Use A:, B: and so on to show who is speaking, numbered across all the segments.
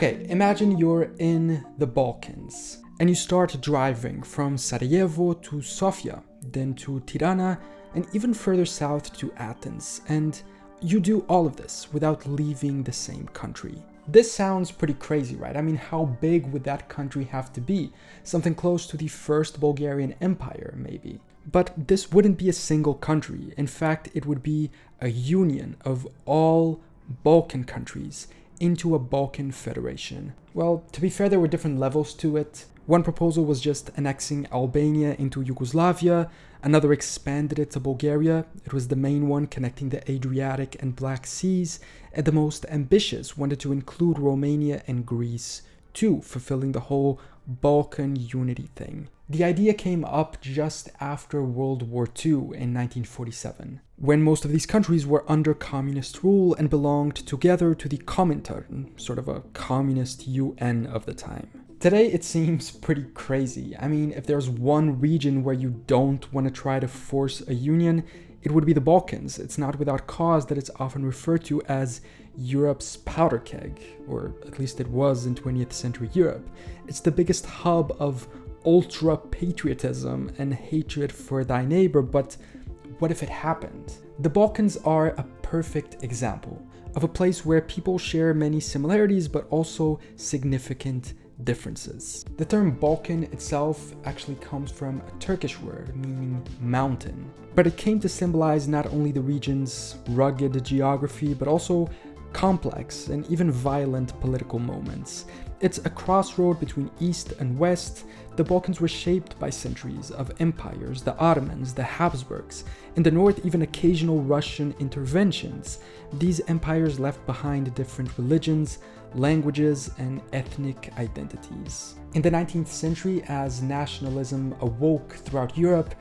A: Okay, imagine you're in the Balkans and you start driving from Sarajevo to Sofia, then to Tirana, and even further south to Athens, and you do all of this without leaving the same country. This sounds pretty crazy, right? I mean, how big would that country have to be? Something close to the First Bulgarian Empire, maybe. But this wouldn't be a single country. In fact, it would be a union of all Balkan countries into a Balkan Federation. Well, to be fair, there were different levels to it. One proposal was just annexing Albania into Yugoslavia, another expanded it to Bulgaria. It was the main one connecting the Adriatic and Black Seas, and the most ambitious wanted to include Romania and Greece too, fulfilling the whole Balkan unity thing. The idea came up just after World War II in 1947, when most of these countries were under communist rule and belonged together to the Comintern, sort of a communist UN of the time. Today it seems pretty crazy. I mean, if there's one region where you don't want to try to force a union, it would be the Balkans. It's not without cause that it's often referred to as Europe's powder keg, or at least it was in 20th century Europe. It's the biggest hub of ultra-patriotism and hatred for thy neighbor, but what if it happened? The Balkans are a perfect example of a place where people share many similarities but also significant differences. The term Balkan itself actually comes from a Turkish word meaning mountain, but it came to symbolize not only the region's rugged geography but also complex and even violent political moments. It's a crossroad between East and West. The Balkans were shaped by centuries of empires, the Ottomans, the Habsburgs, in the north even occasional Russian interventions. These empires left behind different religions, languages, and ethnic identities. In the 19th century, as nationalism awoke throughout Europe,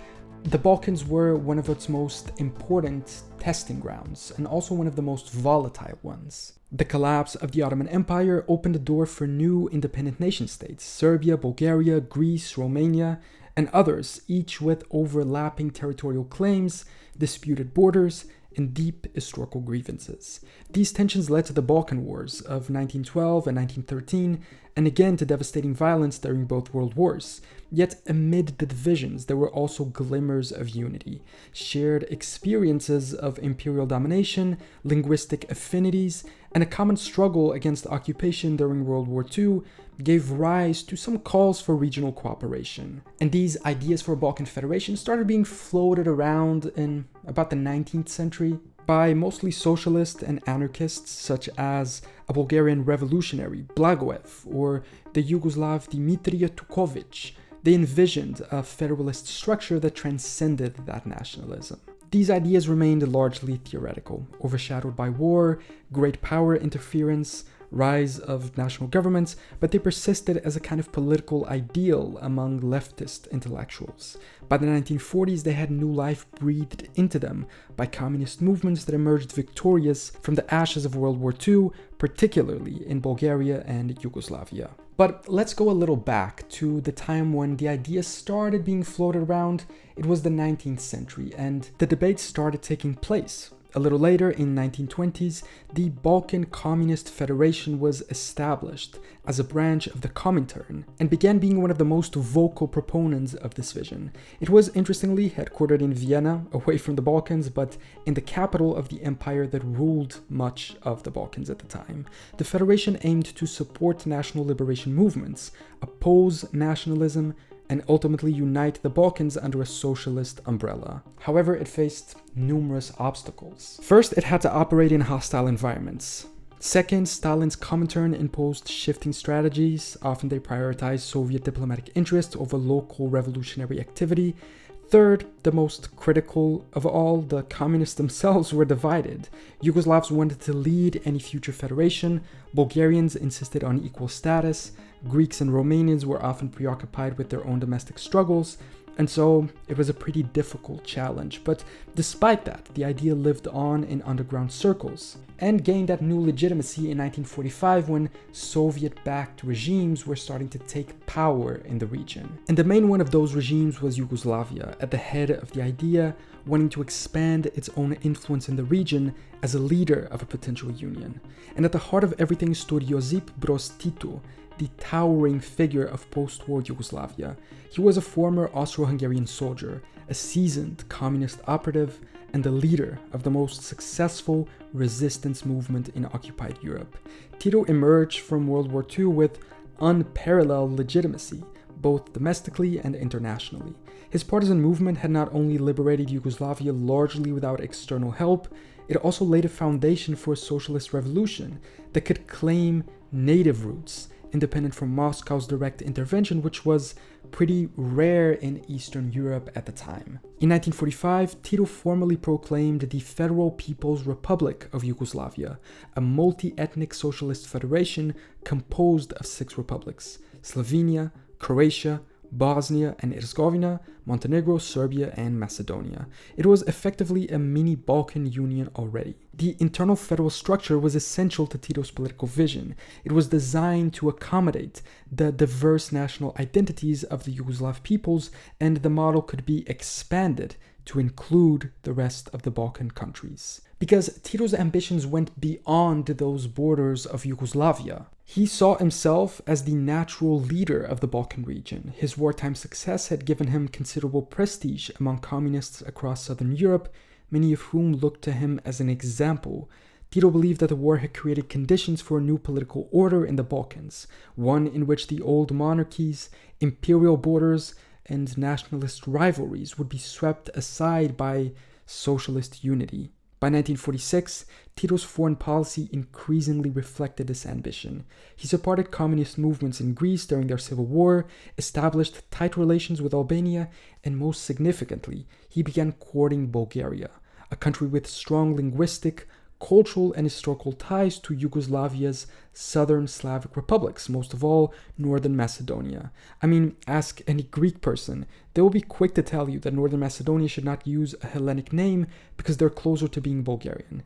A: the Balkans were one of its most important testing grounds, and also one of the most volatile ones. The collapse of the Ottoman Empire opened the door for new independent nation-states, Serbia, Bulgaria, Greece, Romania, and others, each with overlapping territorial claims, disputed borders, and deep historical grievances. These tensions led to the Balkan Wars of 1912 and 1913, and again to devastating violence during both world wars. Yet amid the divisions, there were also glimmers of unity. Shared experiences of imperial domination, linguistic affinities, and a common struggle against occupation during World War II gave rise to some calls for regional cooperation. And these ideas for a Balkan Federation started being floated around in about the 19th century by mostly socialists and anarchists such as a Bulgarian revolutionary, Blagoev, or the Yugoslav Dimitrov. They envisioned a federalist structure that transcended that nationalism. These ideas remained largely theoretical, overshadowed by war, great power interference, rise of national governments, but they persisted as a kind of political ideal among leftist intellectuals. By the 1940s, they had new life breathed into them by communist movements that emerged victorious from the ashes of World War II, particularly in Bulgaria and Yugoslavia. But let's go a little back to the time when the idea started being floated around. It was the 19th century, and the debate started taking place. A little later, in 1920s, the Balkan Communist Federation was established as a branch of the Comintern and began being one of the most vocal proponents of this vision. It was interestingly headquartered in Vienna, away from the Balkans, but in the capital of the empire that ruled much of the Balkans at the time. The federation aimed to support national liberation movements, oppose nationalism, and ultimately unite the Balkans under a socialist umbrella. However, it faced numerous obstacles. First, it had to operate in hostile environments. Second, Stalin's Comintern imposed shifting strategies. Often they prioritized Soviet diplomatic interests over local revolutionary activity. Third, the most critical of all, the communists themselves were divided. Yugoslavs wanted to lead any future federation, Bulgarians insisted on equal status, Greeks and Romanians were often preoccupied with their own domestic struggles, And so it was a pretty difficult challenge, but despite that, the idea lived on in underground circles and gained that new legitimacy in 1945 when Soviet-backed regimes were starting to take power in the region. And the main one of those regimes was Yugoslavia, at the head of the idea, wanting to expand its own influence in the region as a leader of a potential union. And at the heart of everything stood Josip Broz Tito, the towering figure of post-war Yugoslavia. He was a former Austro-Hungarian soldier, a seasoned communist operative, and the leader of the most successful resistance movement in occupied Europe. Tito emerged from World War II with unparalleled legitimacy, both domestically and internationally. His partisan movement had not only liberated Yugoslavia largely without external help, it also laid a foundation for a socialist revolution that could claim native roots, independent from Moscow's direct intervention, which was pretty rare in Eastern Europe at the time. In 1945, Tito formally proclaimed the Federal People's Republic of Yugoslavia, a multi-ethnic socialist federation composed of 6 republics: Slovenia, Croatia, Bosnia and Herzegovina, Montenegro, Serbia, and Macedonia. It was effectively a mini Balkan Union already. The internal federal structure was essential to Tito's political vision. It was designed to accommodate the diverse national identities of the Yugoslav peoples, and the model could be expanded to include the rest of the Balkan countries. Because Tito's ambitions went beyond those borders of Yugoslavia. He saw himself as the natural leader of the Balkan region. His wartime success had given him considerable prestige among communists across southern Europe, many of whom looked to him as an example. Tito believed that the war had created conditions for a new political order in the Balkans, one in which the old monarchies, imperial borders, and nationalist rivalries would be swept aside by socialist unity. By 1946, Tito's foreign policy increasingly reflected this ambition. He supported communist movements in Greece during their civil war, established tight relations with Albania, and most significantly, he began courting Bulgaria, a country with strong linguistic, cultural, and historical ties to Yugoslavia's southern Slavic republics, most of all, northern Macedonia. I mean, ask any Greek person. They will be quick to tell you that northern Macedonia should not use a Hellenic name because they're closer to being Bulgarian.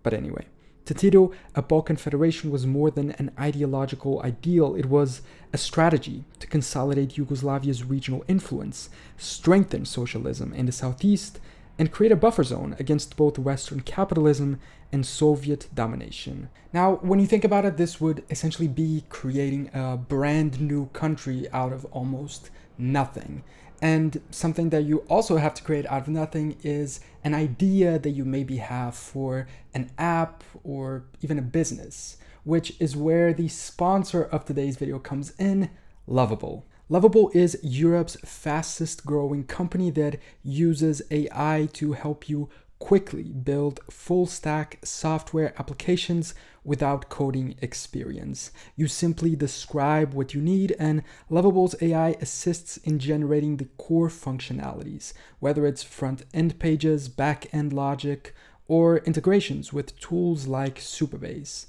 A: But anyway, to Tito, a Balkan Federation was more than an ideological ideal. It was a strategy to consolidate Yugoslavia's regional influence, strengthen socialism in the southeast, and create a buffer zone against both Western capitalism and Soviet domination. Now, when you think about it, this would essentially be creating a brand new country out of almost nothing. And something that you also have to create out of nothing is an idea that you maybe have for an app or even a business, which is where the sponsor of today's video comes in, Lovable. Lovable is Europe's fastest growing company that uses AI to help you quickly build full stack software applications without coding experience. You simply describe what you need, and Lovable's AI assists in generating the core functionalities, whether it's front-end pages, back-end logic, or integrations with tools like Supabase.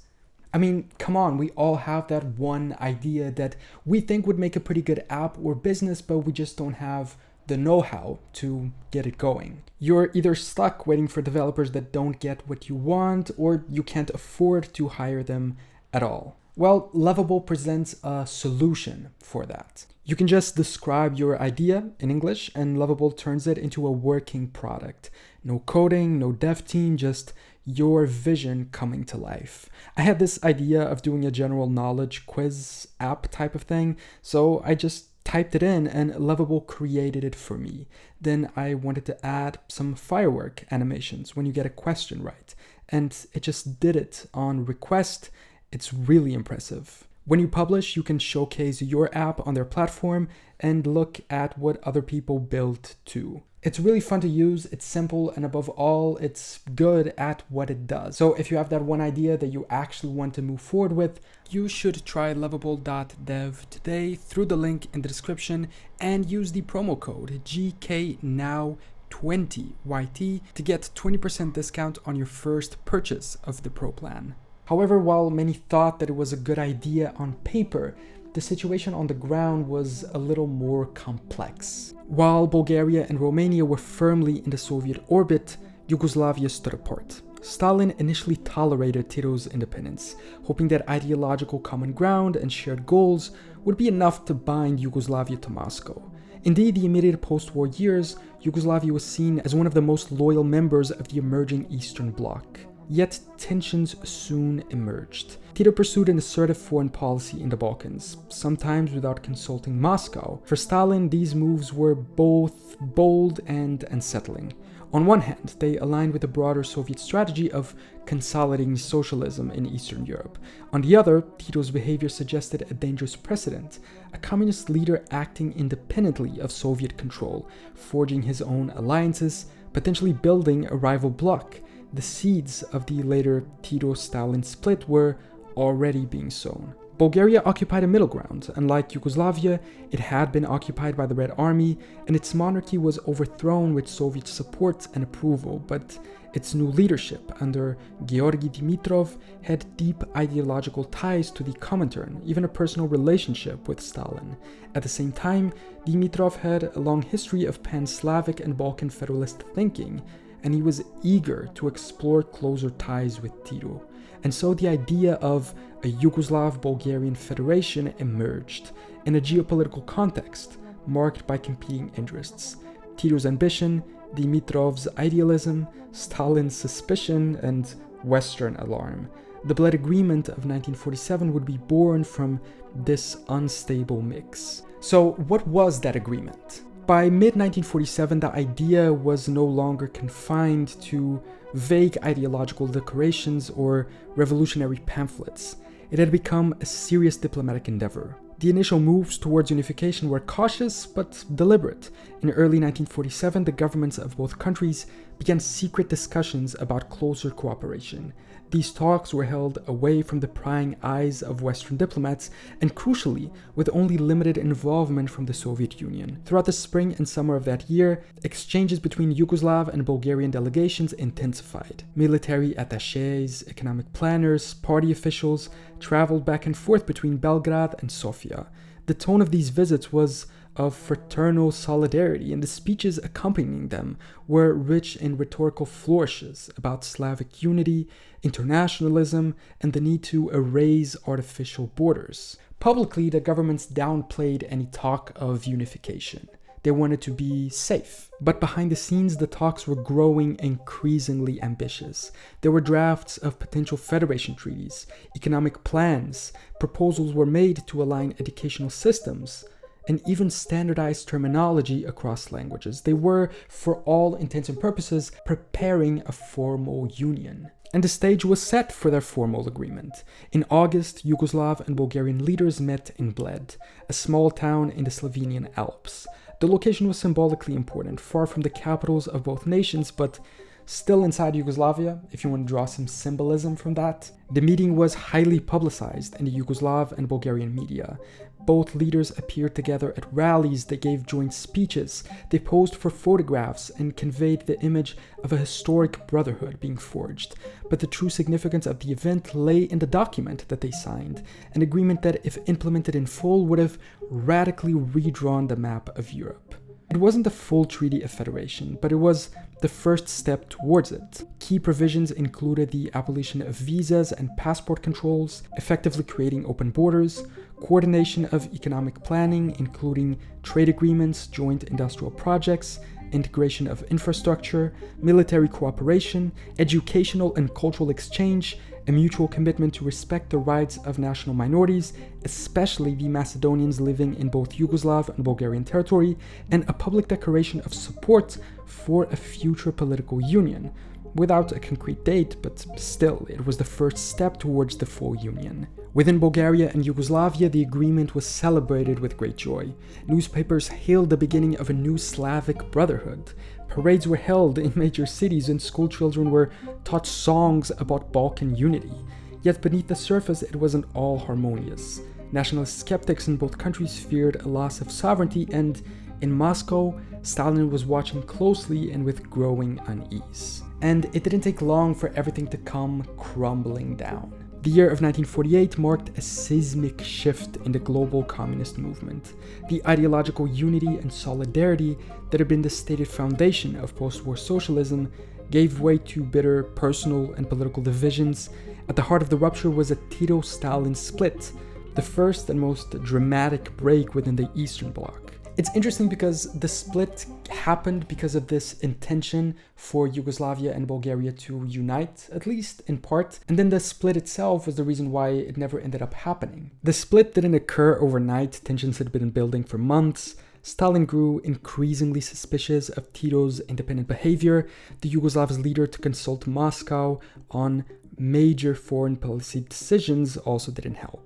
A: I mean, come on, we all have that one idea that we think would make a pretty good app or business, but we just don't have the know-how to get it going. You're either stuck waiting for developers that don't get what you want, or you can't afford to hire them at all. Well, Lovable presents a solution for that. You can just describe your idea in English, and Lovable turns it into a working product. No coding, no dev team, just your vision coming to life. I had this idea of doing a general knowledge quiz app type of thing, so I just typed it in and Lovable created it for me. Then I wanted to add some firework animations when you get a question right, and it just did it on request. It's really impressive. When you publish, you can showcase your app on their platform and look at what other people built too. It's really fun to use, it's simple, and above all, it's good at what it does. So if you have that one idea that you actually want to move forward with, you should try lovable.dev today through the link in the description and use the promo code GKNOW20YT to get 20% discount on your first purchase of the Pro plan. However, while many thought that it was a good idea on paper, the situation on the ground was a little more complex. While Bulgaria and Romania were firmly in the Soviet orbit, Yugoslavia stood apart. Stalin initially tolerated Tito's independence, hoping that ideological common ground and shared goals would be enough to bind Yugoslavia to Moscow. Indeed, the immediate post-war years, Yugoslavia was seen as one of the most loyal members of the emerging Eastern Bloc. Yet tensions soon emerged. Tito pursued an assertive foreign policy in the Balkans, sometimes without consulting Moscow. For Stalin, these moves were both bold and unsettling. On one hand, they aligned with the broader Soviet strategy of consolidating socialism in Eastern Europe. On the other, Tito's behavior suggested a dangerous precedent, a communist leader acting independently of Soviet control, forging his own alliances, potentially building a rival bloc. The seeds of the later Tito-Stalin split were already being sown. Bulgaria occupied a middle ground. Unlike Yugoslavia, it had been occupied by the Red Army, and its monarchy was overthrown with Soviet support and approval, but its new leadership under Georgi Dimitrov had deep ideological ties to the Comintern, even a personal relationship with Stalin. At the same time, Dimitrov had a long history of pan-Slavic and Balkan federalist thinking, and he was eager to explore closer ties with Tito. And so the idea of a Yugoslav-Bulgarian federation emerged in a geopolitical context marked by competing interests. Tito's ambition, Dimitrov's idealism, Stalin's suspicion, and Western alarm. The Bled Agreement of 1947 would be born from this unstable mix. So what was that agreement? By mid-1947, the idea was no longer confined to vague ideological declarations or revolutionary pamphlets. It had become a serious diplomatic endeavor. The initial moves towards unification were cautious but deliberate. In early 1947, the governments of both countries began secret discussions about closer cooperation. These talks were held away from the prying eyes of Western diplomats and, crucially, with only limited involvement from the Soviet Union. Throughout the spring and summer of that year, exchanges between Yugoslav and Bulgarian delegations intensified. Military attachés, economic planners, party officials traveled back and forth between Belgrade and Sofia. The tone of these visits was of fraternal solidarity, and the speeches accompanying them were rich in rhetorical flourishes about Slavic unity, internationalism, and the need to erase artificial borders. Publicly, the governments downplayed any talk of unification. They wanted to be safe. But behind the scenes, the talks were growing increasingly ambitious. There were drafts of potential federation treaties, economic plans, proposals were made to align educational systems, and even standardized terminology across languages. They were, for all intents and purposes, preparing a formal union. And the stage was set for their formal agreement. In August, Yugoslav and Bulgarian leaders met in Bled, a small town in the Slovenian Alps. The location was symbolically important, far from the capitals of both nations, but still inside Yugoslavia, if you want to draw some symbolism from that. The meeting was highly publicized in the Yugoslav and Bulgarian media. Both leaders appeared together at rallies, they gave joint speeches, they posed for photographs and conveyed the image of a historic brotherhood being forged. But the true significance of the event lay in the document that they signed, an agreement that, if implemented in full, would have radically redrawn the map of Europe. It wasn't a full treaty of federation, but it was the first step towards it. Key provisions included the abolition of visas and passport controls, effectively creating open borders, coordination of economic planning, including trade agreements, joint industrial projects, integration of infrastructure, military cooperation, educational and cultural exchange, a mutual commitment to respect the rights of national minorities, especially the Macedonians living in both Yugoslav and Bulgarian territory, and a public declaration of support for a future political union. Without a concrete date, but still, it was the first step towards the full union. Within Bulgaria and Yugoslavia, the agreement was celebrated with great joy. Newspapers hailed the beginning of a new Slavic brotherhood. Parades were held in major cities and schoolchildren were taught songs about Balkan unity. Yet beneath the surface, it wasn't all harmonious. Nationalist skeptics in both countries feared a loss of sovereignty, and in Moscow, Stalin was watching closely and with growing unease. And it didn't take long for everything to come crumbling down. The year of 1948 marked a seismic shift in the global communist movement. The ideological unity and solidarity that had been the stated foundation of post-war socialism gave way to bitter personal and political divisions. At the heart of the rupture was a Tito-Stalin split, the first and most dramatic break within the Eastern Bloc. It's interesting because the split happened because of this intention for Yugoslavia and Bulgaria to unite, at least in part, and then the split itself was the reason why it never ended up happening. The split didn't occur overnight, tensions had been building for months. Stalin grew increasingly suspicious of Tito's independent behavior. The Yugoslavs' leader to consult Moscow on major foreign policy decisions also didn't help.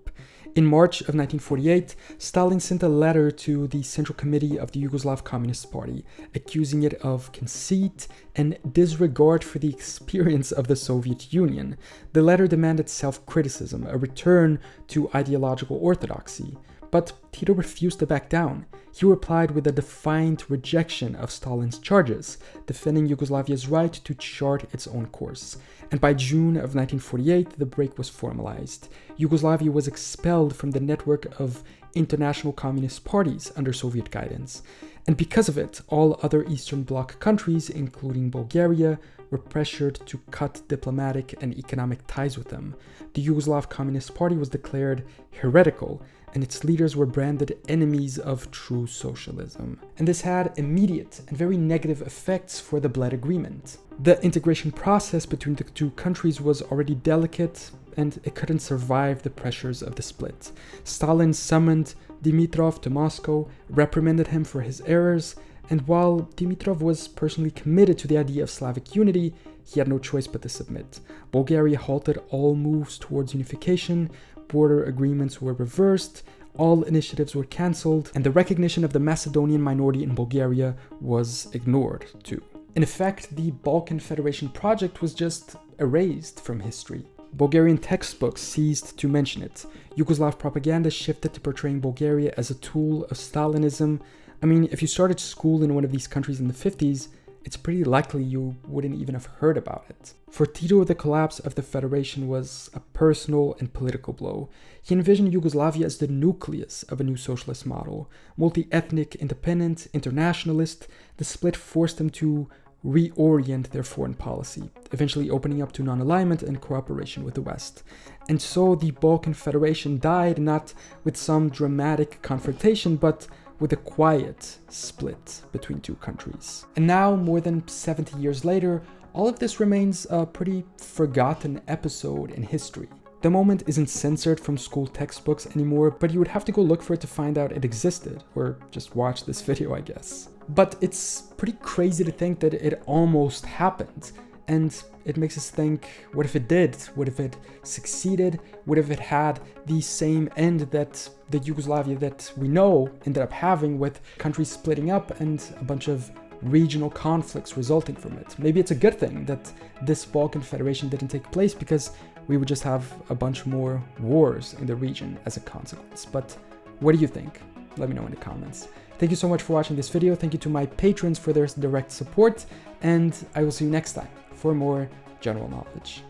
A: In March of 1948, Stalin sent a letter to the Central Committee of the Yugoslav Communist Party, accusing it of conceit and disregard for the experience of the Soviet Union. The letter demanded self-criticism, a return to ideological orthodoxy. But Tito refused to back down. He replied with a defiant rejection of Stalin's charges, defending Yugoslavia's right to chart its own course. And by June of 1948, the break was formalized. Yugoslavia was expelled from the network of international communist parties under Soviet guidance. And because of it, all other Eastern Bloc countries, including Bulgaria, were pressured to cut diplomatic and economic ties with them. The Yugoslav Communist Party was declared heretical, and its leaders were branded enemies of true socialism. And this had immediate and very negative effects for the Bled Agreement. The integration process between the two countries was already delicate, and it couldn't survive the pressures of the split. Stalin summoned Dimitrov to Moscow, reprimanded him for his errors, and while Dimitrov was personally committed to the idea of Slavic unity, he had no choice but to submit. Bulgaria halted all moves towards unification, border agreements were reversed, all initiatives were cancelled, and the recognition of the Macedonian minority in Bulgaria was ignored too. In effect, the Balkan Federation project was just erased from history. Bulgarian textbooks ceased to mention it. Yugoslav propaganda shifted to portraying Bulgaria as a tool of Stalinism. I mean, if you started school in one of these countries in the 50s, it's pretty likely you wouldn't even have heard about it. For Tito, the collapse of the Federation was a personal and political blow. He envisioned Yugoslavia as the nucleus of a new socialist model. Multi-ethnic, independent, internationalist, the split forced them to reorient their foreign policy, eventually opening up to non-alignment and cooperation with the West. And so the Balkan Federation died not with some dramatic confrontation, but with a quiet split between two countries. And now, more than 70 years later, all of this remains a pretty forgotten episode in history. The moment isn't censored from school textbooks anymore, but you would have to go look for it to find out it existed, or just watch this video, I guess. But it's pretty crazy to think that it almost happened, and it makes us think, what if it did? What if it succeeded? What if it had the same end that the Yugoslavia that we know ended up having, with countries splitting up and a bunch of regional conflicts resulting from it? Maybe it's a good thing that this Balkan Federation didn't take place, because we would just have a bunch more wars in the region as a consequence. But what do you think? Let me know in the comments. Thank you so much for watching this video. Thank you to my patrons for their direct support, and I will see you next time for more general knowledge.